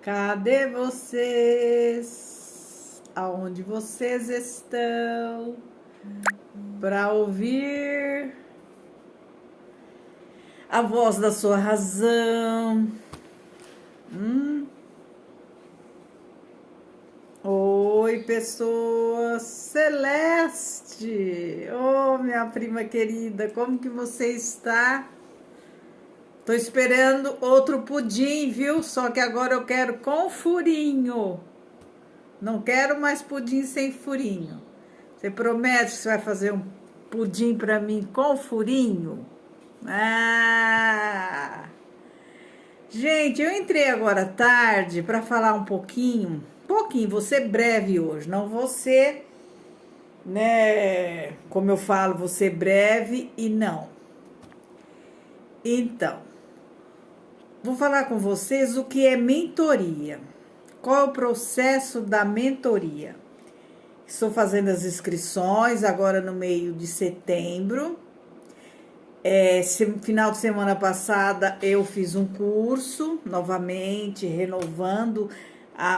Cadê vocês? Aonde vocês estão? Para ouvir a voz da sua razão. Oi, pessoa celeste. Oh, minha prima querida, como que você está? Tô esperando outro pudim, viu? Só que agora eu quero com furinho. Não quero mais pudim sem furinho. Você promete que você vai fazer um pudim para mim com furinho? Ah! Gente, eu entrei agora à tarde para falar um pouquinho, vou ser breve hoje, não vou ser, né, como eu falo, vou ser breve e não. Então, vou falar com vocês o que é mentoria. Qual é o processo da mentoria? Estou fazendo as inscrições agora no meio de setembro. Final de semana passada eu fiz um curso, novamente, renovando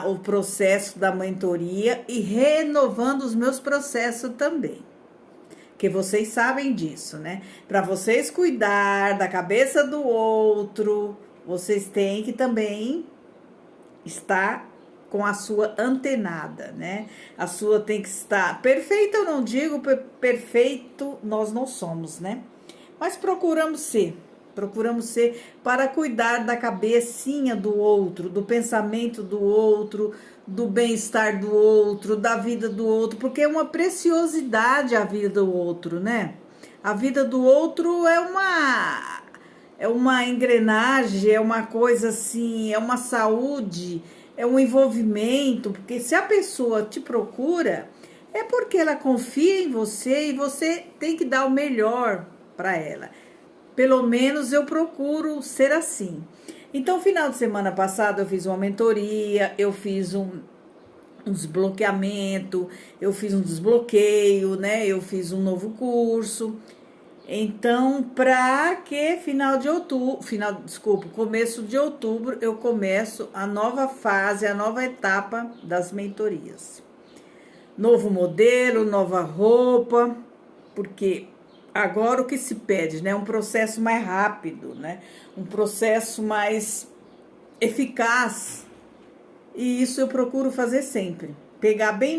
o processo da mentoria e renovando os meus processos também. Que vocês sabem disso, né? Para vocês cuidar da cabeça do outro, vocês têm que também estar com a sua antenada, né? A sua tem que estar perfeita, eu não digo perfeito, nós não somos, né? Mas procuramos ser para cuidar da cabecinha do outro, do pensamento do outro, do bem-estar do outro, da vida do outro, porque é uma preciosidade a vida do outro, né? A vida do outro é uma engrenagem, é uma coisa assim, é uma saúde, é um envolvimento, porque se a pessoa te procura, é porque ela confia em você e você tem que dar o melhor para ela. Pelo menos eu procuro ser assim. Então, final de semana passado eu fiz uma mentoria, eu fiz um desbloqueamento, eu fiz um desbloqueio, né? Eu fiz um novo curso. Então, para que começo de outubro, eu começo a nova fase, a nova etapa das mentorias. Novo modelo, nova roupa, porque agora o que se pede, né? Um processo mais rápido, né? Um processo mais eficaz. E isso eu procuro fazer sempre. Pegar bem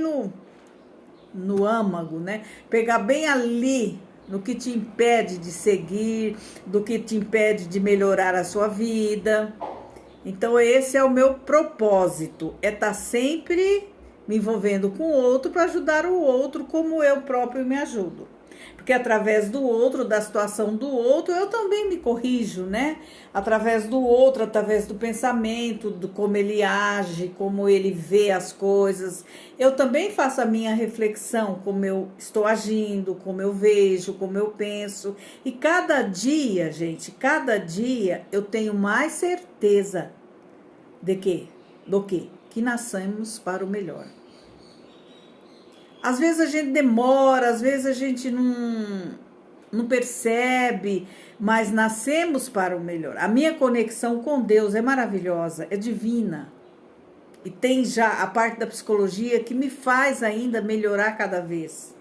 no âmago, né? Pegar bem ali no que te impede de seguir, do que te impede de melhorar a sua vida. Então esse é o meu propósito, é estar sempre me envolvendo com o outro para ajudar o outro como eu próprio me ajudo. Porque através do outro, da situação do outro, eu também me corrijo, né? Através do outro, através do pensamento, do como ele age, como ele vê as coisas. Eu também faço a minha reflexão, como eu estou agindo, como eu vejo, como eu penso. E cada dia, gente, cada dia eu tenho mais certeza do que nascemos para o melhor. Às vezes a gente demora, às vezes a gente não percebe, mas nascemos para o melhor. A minha conexão com Deus é maravilhosa, é divina. E tem já a parte da psicologia que me faz ainda melhorar cada vez.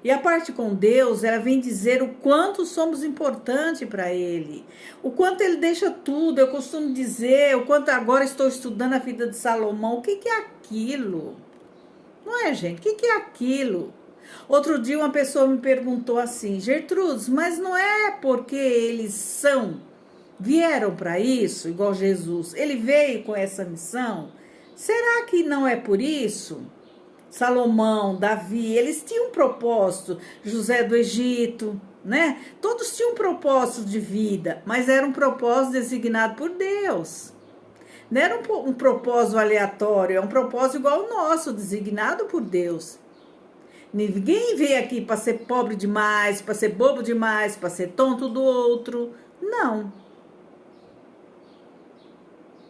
E a parte com Deus, ela vem dizer o quanto somos importantes para Ele. O quanto Ele deixa tudo. Eu costumo dizer, o quanto agora estou estudando a vida de Salomão. O que é aquilo? Não é, gente? O que é aquilo? Outro dia uma pessoa me perguntou assim, Gertrudes, mas não é porque eles vieram para isso, igual Jesus, ele veio com essa missão? Será que não é por isso? Salomão, Davi, eles tinham um propósito, José do Egito, né? Todos tinham um propósito de vida, mas era um propósito designado por Deus. Não era um propósito aleatório, é um propósito igual ao nosso, designado por Deus. Ninguém veio aqui para ser pobre demais, para ser bobo demais, para ser tonto do outro. Não.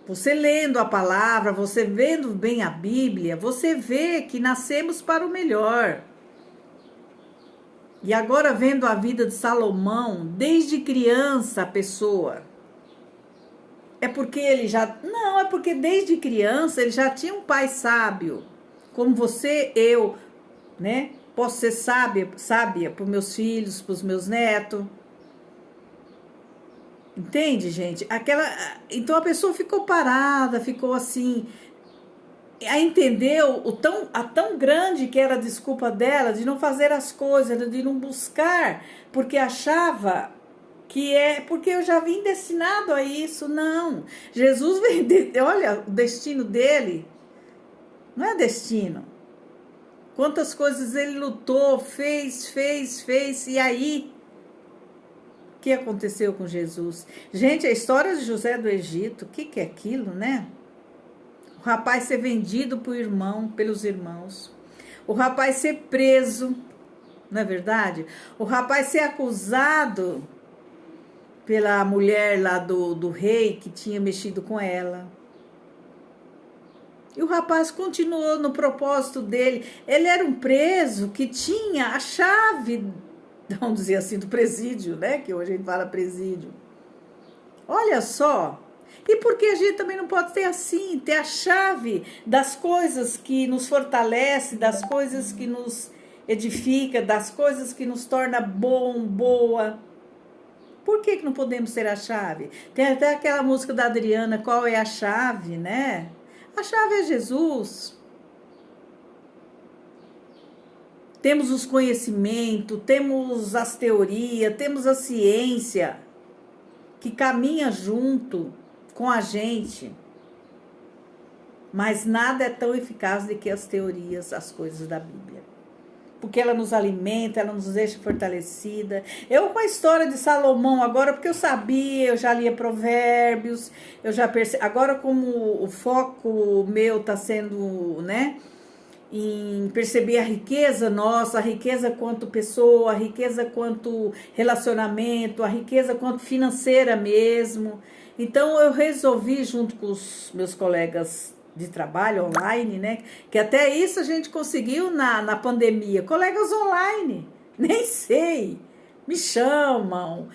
Você lendo a palavra, você vendo bem a Bíblia, você vê que nascemos para o melhor. E agora vendo a vida de Salomão, desde criança a pessoa É porque ele já... Não, é porque desde criança ele já tinha um pai sábio. Como você, eu, né? Posso ser sábia para os meus filhos, para os meus netos. Entende, gente? Então a pessoa ficou parada, ficou assim... A entender a tão grande que era a desculpa dela de não fazer as coisas, de não buscar, porque achava que é porque eu já vim destinado a isso. Não, Jesus vem, olha, o destino dele não é destino. Quantas coisas ele lutou, fez, e aí, o que aconteceu com Jesus? Gente, a história de José do Egito, o que é aquilo, né? O rapaz ser vendido pelos irmãos. O rapaz ser preso, não é verdade? O rapaz ser acusado pela mulher lá do rei que tinha mexido com ela. E o rapaz continuou no propósito dele. Ele era um preso que tinha a chave, vamos dizer assim, do presídio, né? Que hoje a gente fala presídio. Olha só. E por que a gente também não pode ter assim, ter a chave das coisas que nos fortalece, das coisas que nos edifica, das coisas que nos torna boa? Por que não podemos ter a chave? Tem até aquela música da Adriana, qual é a chave, né? A chave é Jesus. Temos os conhecimentos, temos as teorias, temos a ciência que caminha junto com a gente, mas nada é tão eficaz do que as teorias, as coisas da Bíblia, porque ela nos alimenta, ela nos deixa fortalecida. Eu com a história de Salomão agora, porque eu sabia, eu já lia Provérbios, eu já percebi, agora como o foco meu está sendo, né, em perceber a riqueza nossa, a riqueza quanto pessoa, a riqueza quanto relacionamento, a riqueza quanto financeira mesmo. Então eu resolvi, junto com os meus colegas de trabalho online, né? Que até isso a gente conseguiu na pandemia. Colegas online, nem sei, me chamam,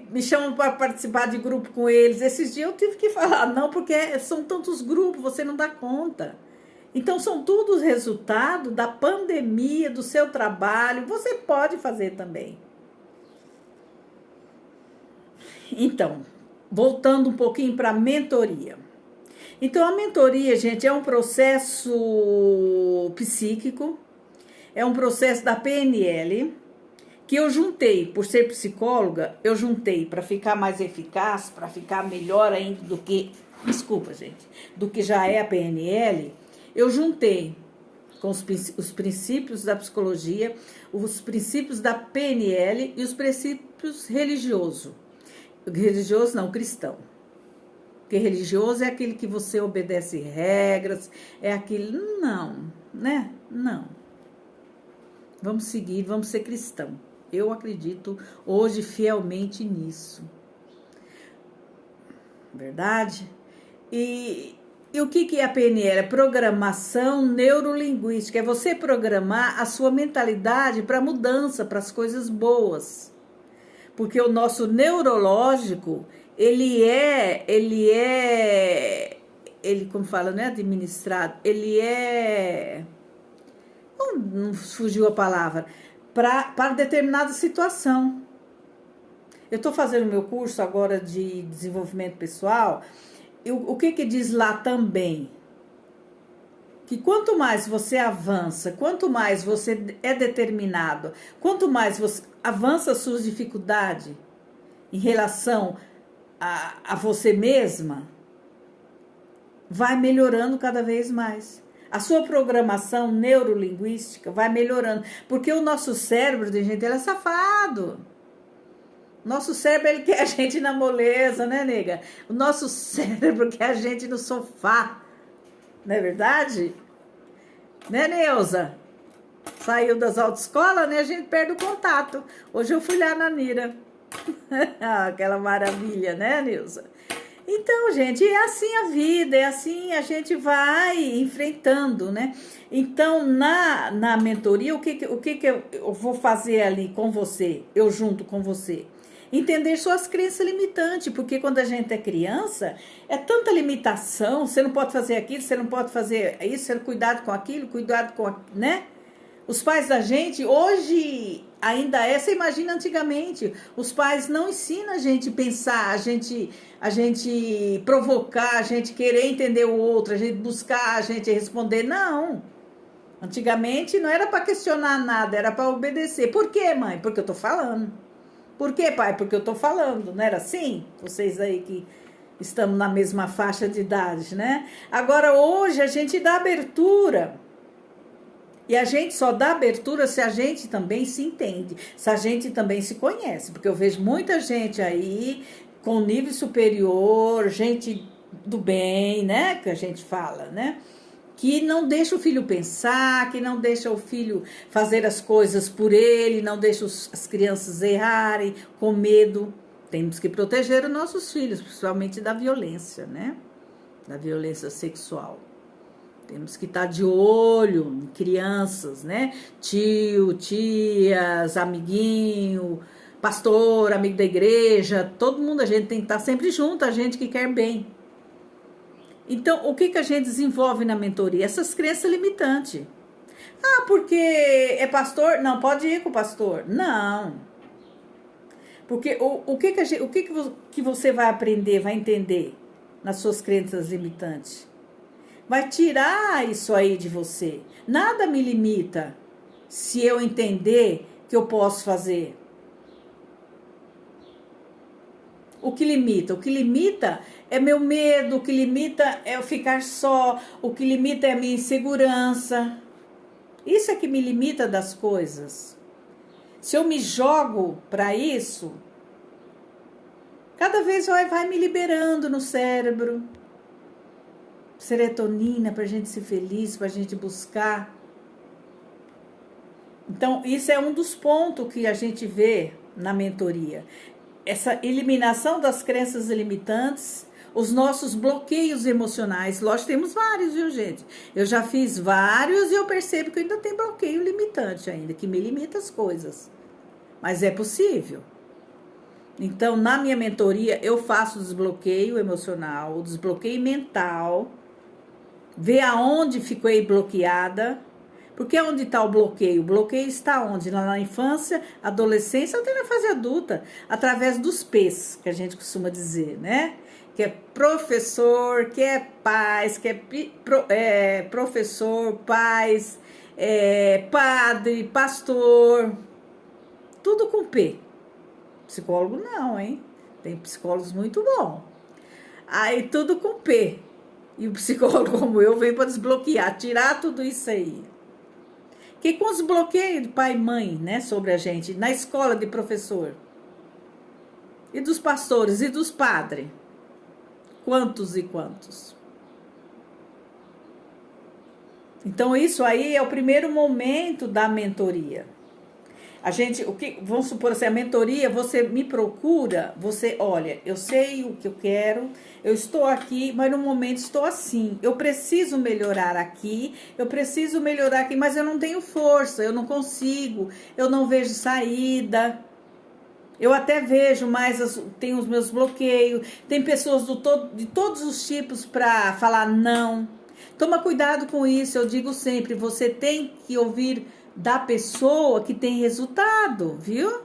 me chamam para participar de grupo com eles. Esses dias eu tive que falar, não, porque são tantos grupos, você não dá conta. Então são todos resultado da pandemia, do seu trabalho, você pode fazer também. Então, voltando um pouquinho para a mentoria. Então, a mentoria, gente, é um processo psíquico, é um processo da PNL, que eu juntei, por ser psicóloga, eu juntei para ficar mais eficaz, para ficar melhor ainda do que, desculpa, gente, do que já é a PNL, eu juntei com os princípios da psicologia, os princípios da PNL e os princípios religiosos. Religioso não, cristão. Porque religioso é aquele que você obedece regras, é aquele... Não, né? Não. Vamos seguir, vamos ser cristão. Eu acredito hoje fielmente nisso. Verdade? E o que é a PNL? É programação neurolinguística. É você programar a sua mentalidade para mudança, para as coisas boas. Porque o nosso neurológico, ele como fala, não é administrado, ele é, não fugiu a palavra, para determinada situação. Eu estou fazendo meu curso agora de desenvolvimento pessoal, e o que diz lá também? Que quanto mais você avança, quanto mais você é determinado, quanto mais você avança as suas dificuldades em relação a você mesma, vai melhorando cada vez mais. A sua programação neurolinguística vai melhorando, porque o nosso cérebro, gente, ele é safado. Nosso cérebro, ele quer a gente na moleza, né, nega? O nosso cérebro quer a gente no sofá. Não é verdade? Né, Neuza? Saiu das autoescolas, né? A gente perde o contato. Hoje eu fui lá na Nira. Aquela maravilha, né, Neuza? Então, gente, é assim a vida, é assim a gente vai enfrentando, né? Então, na mentoria, o que eu vou fazer ali com você? Eu junto com você. Entender suas crenças limitantes, porque quando a gente é criança, é tanta limitação, você não pode fazer aquilo, você não pode fazer isso, cuidado com aquilo, cuidado com, né? Os pais da gente, hoje ainda é, você imagina antigamente, os pais não ensinam a gente pensar, a gente provocar, a gente querer entender o outro, a gente buscar, a gente responder, não. Antigamente não era para questionar nada, era para obedecer. Por quê, mãe? Porque eu tô falando. Por quê, pai? Porque eu tô falando, não era assim? Vocês aí que estamos na mesma faixa de idade, né? Agora, hoje, a gente dá abertura. E a gente só dá abertura se a gente também se entende, se a gente também se conhece. Porque eu vejo muita gente aí com nível superior, gente do bem, né? Que a gente fala, né? Que não deixa o filho pensar, que não deixa o filho fazer as coisas por ele, não deixa as crianças errarem com medo. Temos que proteger os nossos filhos, principalmente da violência, né? Da violência sexual. Temos que estar de olho em crianças, né? Tio, tias, amiguinho, pastor, amigo da igreja, todo mundo, a gente tem que estar sempre junto, a gente que quer bem. Então, o que a gente desenvolve na mentoria? Essas crenças limitantes. Ah, porque é pastor? Não, pode ir com o pastor. Não. Porque o que você vai aprender, vai entender nas suas crenças limitantes? Vai tirar isso aí de você. Nada me limita se eu entender que eu posso fazer. O que limita? O que limita é meu medo, o que limita é eu ficar só, o que limita é a minha insegurança. Isso é que me limita das coisas. Se eu me jogo para isso, cada vez vai me liberando no cérebro. Serotonina para a gente ser feliz, para a gente buscar. Então, isso é um dos pontos que a gente vê na mentoria. Essa eliminação das crenças limitantes, os nossos bloqueios emocionais. Lógico, temos vários, viu, gente? Eu já fiz vários e eu percebo que eu ainda tenho bloqueio limitante ainda, que me limita as coisas. Mas é possível. Então, na minha mentoria, eu faço o desbloqueio emocional, o desbloqueio mental, ver aonde fiquei bloqueada. Porque onde está o bloqueio? O bloqueio está onde? Na infância, adolescência, até na fase adulta, através dos P's, que a gente costuma dizer, né? Que é professor, que é pais, que é professor, pais, padre, pastor, tudo com P. Psicólogo não, hein? Tem psicólogos muito bons. Aí tudo com P. E o psicólogo como eu vem para desbloquear, tirar tudo isso aí. Que com os bloqueios de pai e mãe, né, sobre a gente, na escola de professor, e dos pastores, e dos padres, quantos e quantos. Então, isso aí é o primeiro momento da mentoria. A gente, vamos supor assim, a mentoria, você me procura, você, olha, eu sei o que eu quero, eu estou aqui, mas no momento estou assim, eu preciso melhorar aqui, mas eu não tenho força, eu não consigo, eu não vejo saída, eu até vejo, mas tem os meus bloqueios, tem pessoas de todos os tipos para falar não. Toma cuidado com isso, eu digo sempre, você tem que ouvir da pessoa que tem resultado, viu?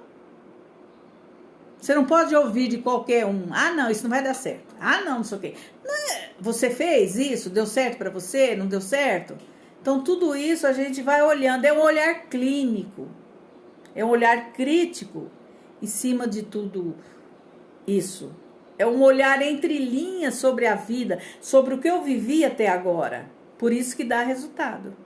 Você não pode ouvir de qualquer um. Ah, não, isso não vai dar certo. Ah, não, não sei o quê. Você fez isso? Deu certo para você? Não deu certo? Então, tudo isso a gente vai olhando. É um olhar clínico. É um olhar crítico em cima de tudo isso. É um olhar entre linhas sobre a vida, sobre o que eu vivi até agora. Por isso que dá resultado.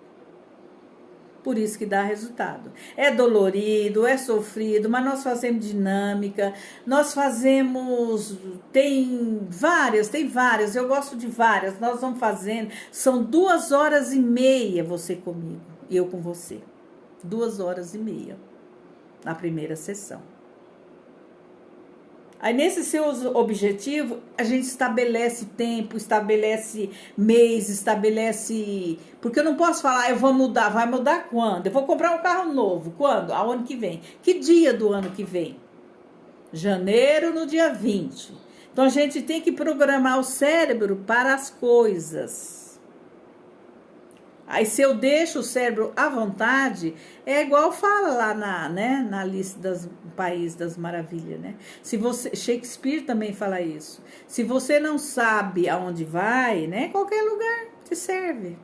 Por isso que dá resultado. É dolorido, é sofrido, mas nós fazemos dinâmica, nós fazemos, tem várias, eu gosto de várias, nós vamos fazendo, são 2h30 você comigo, e eu com você, 2h30 na primeira sessão. Aí nesse seu objetivo, a gente estabelece tempo, estabelece mês, estabelece... Porque eu não posso falar, eu vou mudar, vai mudar quando? Eu vou comprar um carro novo, quando? Ao ano que vem. Que dia do ano que vem? Janeiro no dia 20. Então a gente tem que programar o cérebro para as coisas. Aí se eu deixo o cérebro à vontade, é igual fala lá na lista das País das Maravilhas, né? Se você, Shakespeare também fala isso. Se você não sabe aonde vai, né? Qualquer lugar te serve.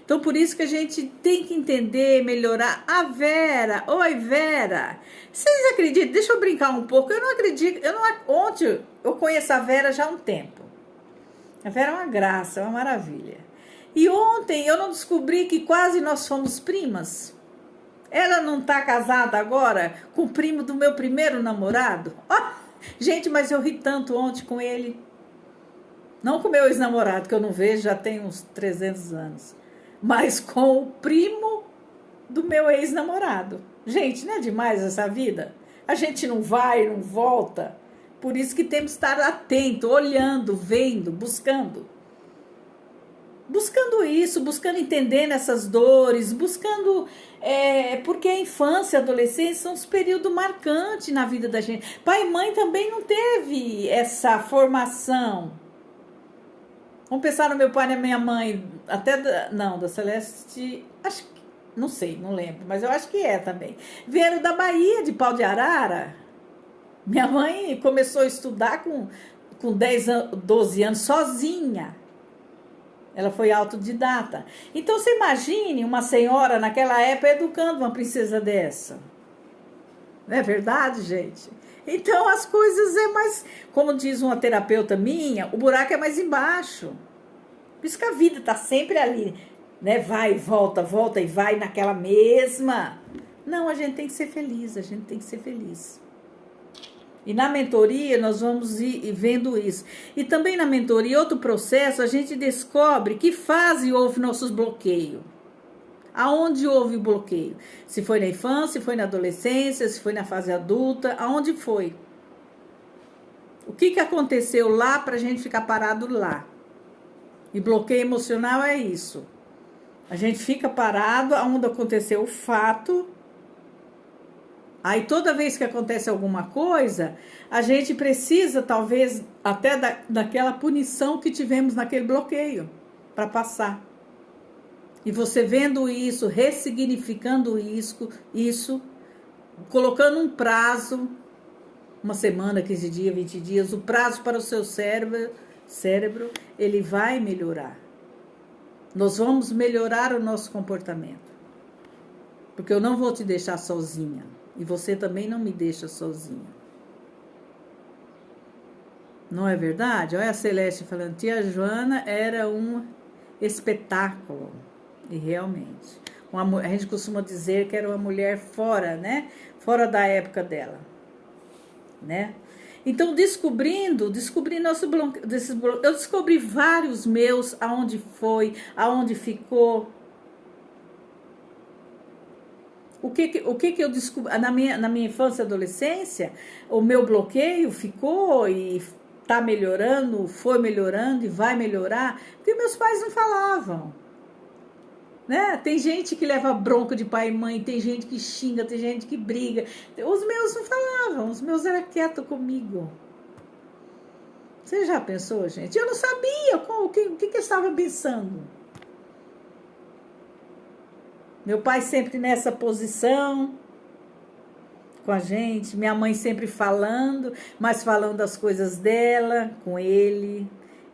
Então por isso que a gente tem que entender, melhorar. A Vera, oi Vera, vocês acreditam? Deixa eu brincar um pouco. Eu não acredito, ontem eu conheço a Vera já há um tempo. A Vera é uma graça, é uma maravilha. E ontem eu não descobri que quase nós fomos primas. Ela não tá casada agora com o primo do meu primeiro namorado? Oh, gente, mas eu ri tanto ontem com ele. Não com o meu ex-namorado, que eu não vejo já tem uns 300 anos. Mas com o primo do meu ex-namorado. Gente, não é demais essa vida? A gente não vai, não volta. Por isso que temos que estar atento, olhando, vendo, buscando. Buscando isso, buscando entender essas dores, buscando... porque a infância e a adolescência são os períodos marcantes na vida da gente. Pai e mãe também não teve essa formação. Vamos pensar no meu pai e na minha mãe, da Celeste, acho que, não sei, não lembro, mas eu acho que é também. Vieram da Bahia, de Pau de Arara. Minha mãe começou a estudar com 10 anos, 12 anos, sozinha. Ela foi autodidata. Então, você imagine uma senhora naquela época educando uma princesa dessa. Não é verdade, gente? Então, as coisas é mais... Como diz uma terapeuta minha, o buraco é mais embaixo. Por isso que a vida está sempre ali, né? Vai, volta e vai naquela mesma. Não, a gente tem que ser feliz, a gente tem que ser feliz. E na mentoria nós vamos ir vendo isso. E também na mentoria, outro processo, a gente descobre que fase houve nossos bloqueios. Aonde houve o bloqueio? Se foi na infância, se foi na adolescência, se foi na fase adulta, aonde foi? O que aconteceu lá para a gente ficar parado lá? E bloqueio emocional é isso. A gente fica parado aonde aconteceu o fato. Aí toda vez que acontece alguma coisa, a gente precisa talvez até daquela punição que tivemos naquele bloqueio para passar. E você vendo isso, ressignificando isso, colocando um prazo, uma semana, 15 dias, 20 dias, o prazo para o seu cérebro, ele vai melhorar. Nós vamos melhorar o nosso comportamento. Porque eu não vou te deixar sozinha. E você também não me deixa sozinha. Não é verdade? Olha a Celeste falando, tia Joana era um espetáculo. E realmente. A gente costuma dizer que era uma mulher fora, né? Fora da época dela. Né? Então, descobrindo eu descobri vários meus, aonde foi, aonde ficou. O que eu descobri na minha infância e adolescência, o meu bloqueio ficou e tá melhorando, foi melhorando e vai melhorar, porque meus pais não falavam. Né? Tem gente que leva bronca de pai e mãe, tem gente que xinga, tem gente que briga. Os meus não falavam, os meus eram quietos comigo. Você já pensou, gente? Eu não sabia o que eu estava pensando. Meu pai sempre nessa posição com a gente, minha mãe sempre falando, mas falando das coisas dela com ele.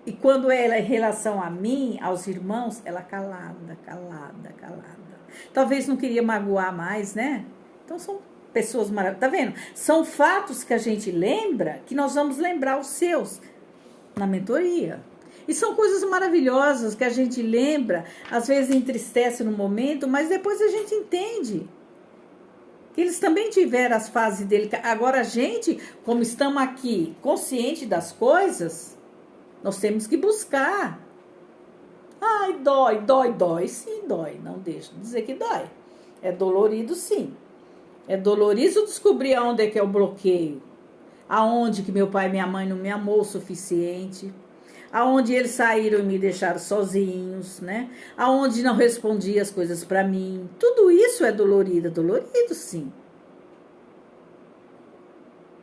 E quando ela, em relação a mim, aos irmãos, ela calada. Talvez não queria magoar mais, né? Então são pessoas maravilhosas. Tá vendo? São fatos que a gente lembra, que nós vamos lembrar os seus na mentoria. E são coisas maravilhosas que a gente lembra, às vezes entristece no momento, mas depois a gente entende. Que eles também tiveram as fases dele. Agora a gente, como estamos aqui, consciente das coisas... Nós temos que buscar. Ai, dói. Sim, dói. Não deixa de dizer que dói. É dolorido, sim. É dolorido descobrir aonde é que é o bloqueio. Aonde que meu pai e minha mãe não me amou o suficiente. Aonde eles saíram e me deixaram sozinhos, né? Aonde não respondia as coisas para mim. Tudo isso é dolorido, sim.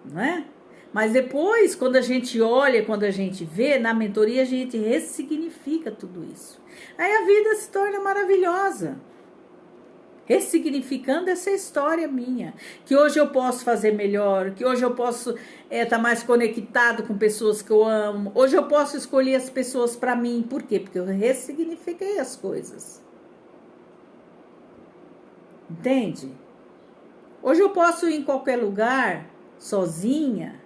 não é? Mas depois, quando a gente olha, quando a gente vê, na mentoria a gente ressignifica tudo isso. Aí a vida se torna maravilhosa. Ressignificando essa história minha. Que hoje eu posso fazer melhor, que hoje eu posso estar mais conectado com pessoas que eu amo. Hoje eu posso escolher as pessoas para mim. Por quê? Porque eu ressignifiquei as coisas. Entende? Hoje eu posso ir em qualquer lugar, sozinha.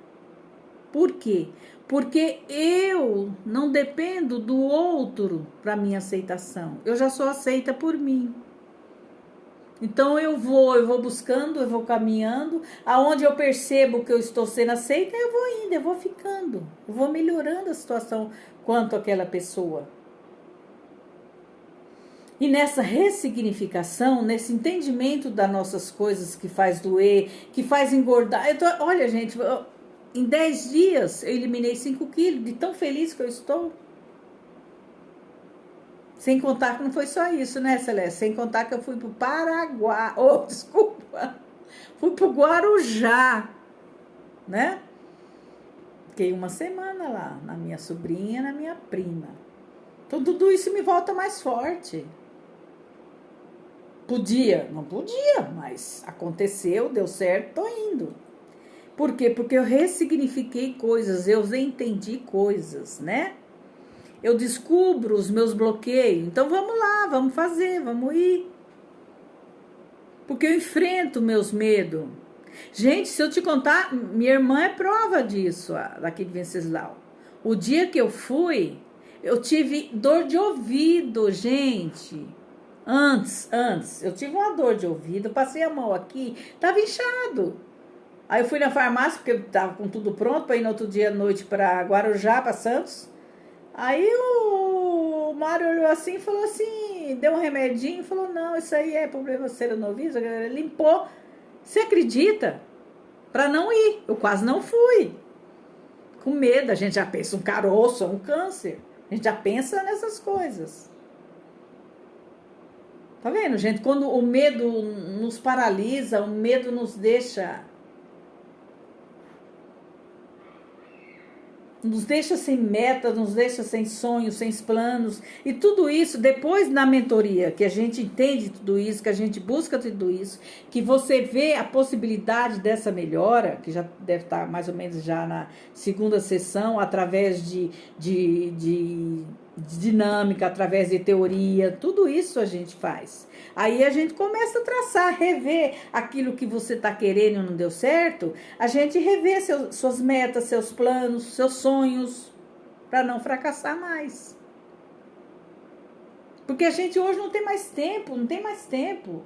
Por quê? Porque eu não dependo do outro para minha aceitação. Eu já sou aceita por mim. Então eu vou buscando, eu vou caminhando. Aonde eu percebo que eu estou sendo aceita, eu vou indo, eu vou ficando. Eu vou melhorando a situação quanto àquela pessoa. E nessa ressignificação, nesse entendimento das nossas coisas que faz doer, que faz engordar. Olha, gente, em 10 dias eu eliminei 5 quilos, de tão feliz que eu estou. Sem contar que não foi só isso, né, Celeste? Sem contar que eu fui pro Paraguai. Oh, desculpa. Fui pro Guarujá, né? Fiquei uma semana lá, na minha sobrinha, na minha prima. Então tudo isso me volta mais forte. Podia? Não podia, mas aconteceu, deu certo, tô indo. Por quê? Porque eu ressignifiquei coisas, eu entendi coisas, né? Eu descubro os meus bloqueios. Então vamos lá, vamos fazer, vamos ir. Porque eu enfrento meus medos. Gente, se eu te contar, minha irmã é prova disso, daqui de Venceslau. O dia que eu fui, eu tive dor de ouvido, gente. Antes, eu tive uma dor de ouvido, passei a mão aqui, tava inchado. Aí eu fui na farmácia, porque eu tava com tudo pronto para ir no outro dia à noite para Guarujá, para Santos. Aí o Mário olhou assim e falou assim, deu um remedinho e falou, não, isso aí é problema serenovício, limpou. Você acredita? Para não ir, eu quase não fui. Com medo, a gente já pensa um caroço, um câncer. A gente já pensa nessas coisas. Tá vendo, gente? Quando o medo nos paralisa, o medo nos deixa sem meta, nos deixa sem sonhos, sem planos. E tudo isso, depois na mentoria, que a gente entende tudo isso, que a gente busca tudo isso, que você vê a possibilidade dessa melhora, que já deve estar mais ou menos já na segunda sessão, através de dinâmica, através de teoria, tudo isso a gente faz. Aí a gente começa a traçar, rever aquilo que você está querendo e não deu certo, a gente revê suas metas, seus planos, seus sonhos, para não fracassar mais. Porque a gente hoje não tem mais tempo.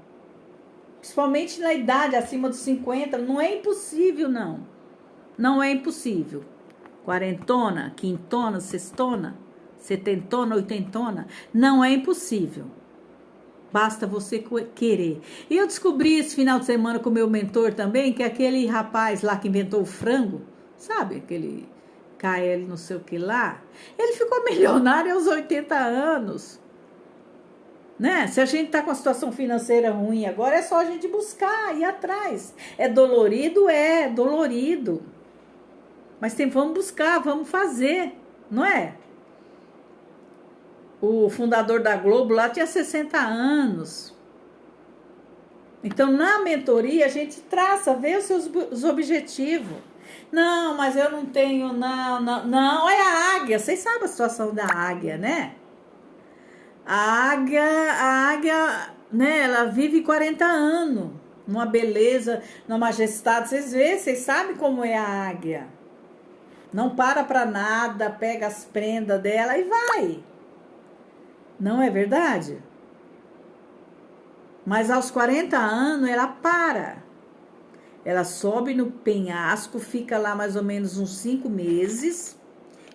Principalmente na idade acima dos 50, não é impossível, não. Não é impossível. Quarentona, quintona, sextona, setentona, oitentona, não é impossível. Basta você querer. E eu descobri esse final de semana com o meu mentor também, que é aquele rapaz lá que inventou o frango, sabe? Aquele KL não sei o que lá. Ele ficou milionário aos 80 anos. Né? Se a gente tá com a situação financeira ruim agora, é só a gente buscar, ir atrás. É dolorido? É dolorido. Mas vamos buscar, vamos fazer, não é? O fundador da Globo lá tinha 60 anos. Então, na mentoria, a gente traça, vê os objetivos. Não, mas eu não tenho, não. Olha a águia, vocês sabem a situação da águia, né? A águia, né, ela vive 40 anos. Numa beleza, numa majestade. Vocês sabem como é a águia. Não para nada, pega as prendas dela e vai. Não é verdade? Mas aos 40 anos ela para. Ela sobe no penhasco, fica lá mais ou menos uns 5 meses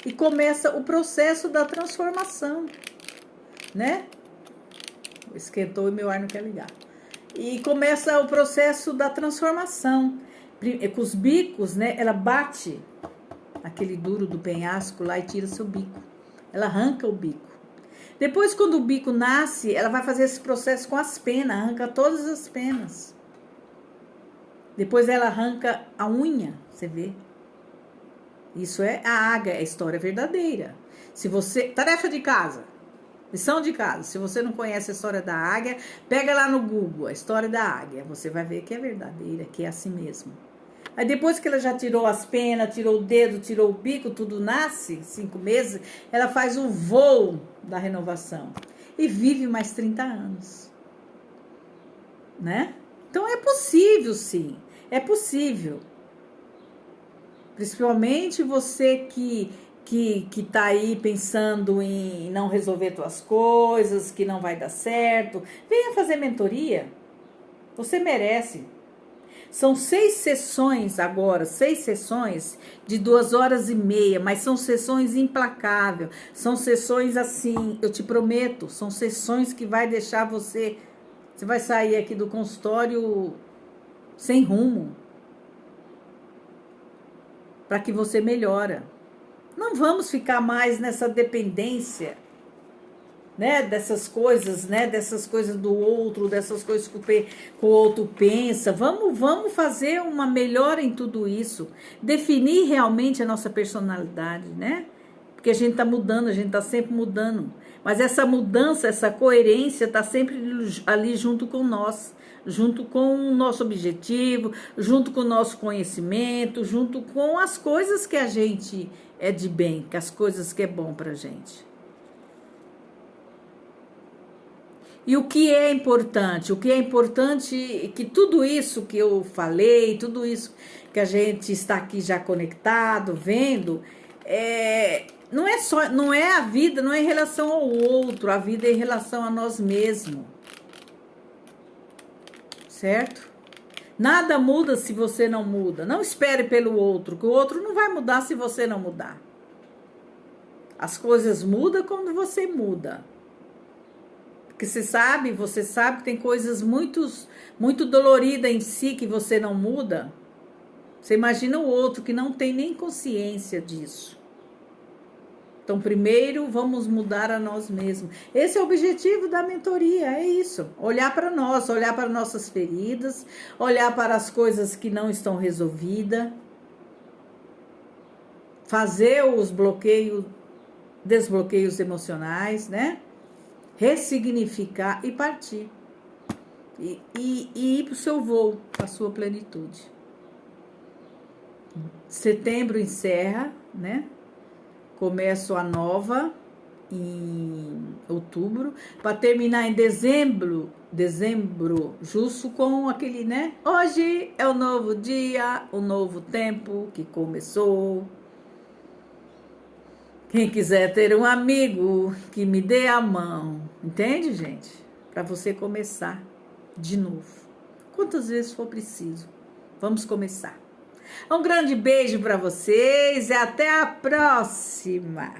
e começa o processo da transformação, né? Esquentou e meu ar não quer ligar. E começa o processo da transformação. Com os bicos, né? Ela bate aquele duro do penhasco lá e tira seu bico. Ela arranca o bico. Depois, quando o bico nasce, ela vai fazer esse processo com as penas, arranca todas as penas. Depois ela arranca a unha, você vê. Isso é a águia, é a história verdadeira. Se você, tarefa de casa, lição de casa, se você não conhece a história da águia, pega lá no Google, a história da águia, você vai ver que é verdadeira, que é assim mesmo. Aí depois que ela já tirou as penas, tirou o dedo, tirou o bico, tudo nasce, 5 meses, ela faz o voo da renovação e vive mais 30 anos, né? Então é possível, sim, é possível. Principalmente você que tá aí pensando em não resolver suas coisas, que não vai dar certo, venha fazer mentoria. Você merece. São 6 sessões agora, 6 sessões de 2 horas e meia, mas são sessões implacáveis. São sessões assim, eu te prometo, são sessões que vai deixar você vai sair aqui do consultório sem rumo. Para que você melhora. Não vamos ficar mais nessa dependência, né, dessas coisas, né, dessas coisas do outro, dessas coisas que o outro pensa. Vamos fazer uma melhora em tudo isso, definir realmente a nossa personalidade, né? Porque a gente está mudando, a gente está sempre mudando. Mas essa mudança, essa coerência está sempre ali junto com nós, junto com o nosso objetivo, junto com o nosso conhecimento, junto com as coisas que a gente é de bem, com as coisas que é bom pra gente. E o que é importante? O que é importante é que tudo isso que eu falei, tudo isso que a gente está aqui já conectado, vendo, não é a vida, não é em relação ao outro, a vida é em relação a nós mesmos. Certo? Nada muda se você não muda. Não espere pelo outro, que o outro não vai mudar se você não mudar. As coisas mudam quando você muda. Porque você sabe que tem coisas muito doloridas em si que você não muda. Você imagina o outro que não tem nem consciência disso. Então, primeiro, vamos mudar a nós mesmos. Esse é o objetivo da mentoria, é isso. Olhar para nós, olhar para nossas feridas, olhar para as coisas que não estão resolvidas, fazer os desbloqueios emocionais, né? Ressignificar e partir. E ir para o seu voo, para a sua plenitude. Setembro encerra, né? Começo a nova em outubro, para terminar em dezembro, justo com aquele, né? Hoje é o novo dia, o novo tempo que começou. Quem quiser ter um amigo que me dê a mão, entende, gente? Para você começar de novo. Quantas vezes for preciso. Vamos começar. Um grande beijo para vocês e até a próxima!